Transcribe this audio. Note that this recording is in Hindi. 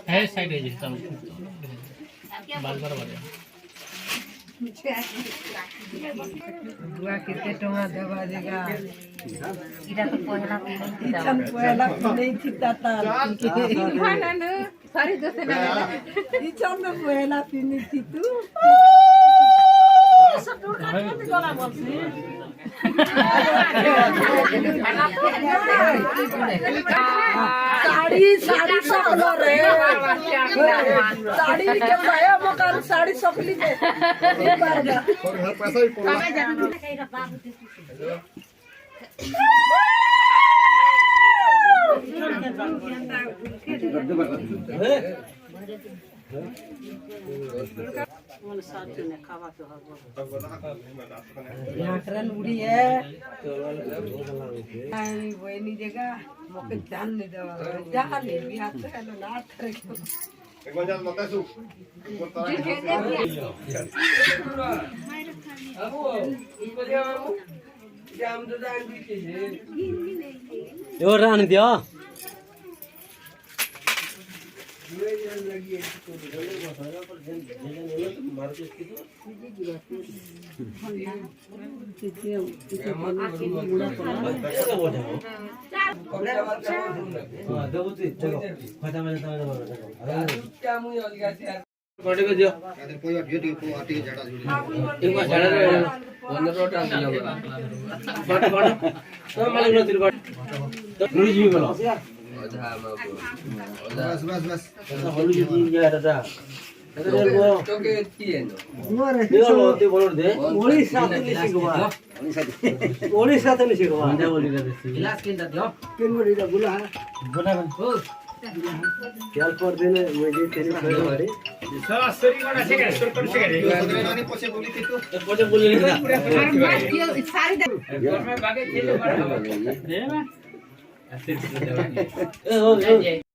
है साइड है जिसका बाल पर वाले बुआ कितने टोमा दबा देगा इधर तो पहला किचन पहला नहीं थी ताता सारी दोस्त ना किचन में पहला पीनी थी तू सब दूर का नहीं गला बोलती साड़ी साड़ी सकलो रे साड़ी के माया मकान साड़ी सकली दे पैसा ही पड़ा नाकरन उड़ी है आई वही जगह मौके जान नहीं देवा जान नहीं भी हाथ से ना नाथ करे एक बार जान मत ऐसू अब इसको दिया मामू जाम तो जान दी थी यो रान दियो बस बस बस सारी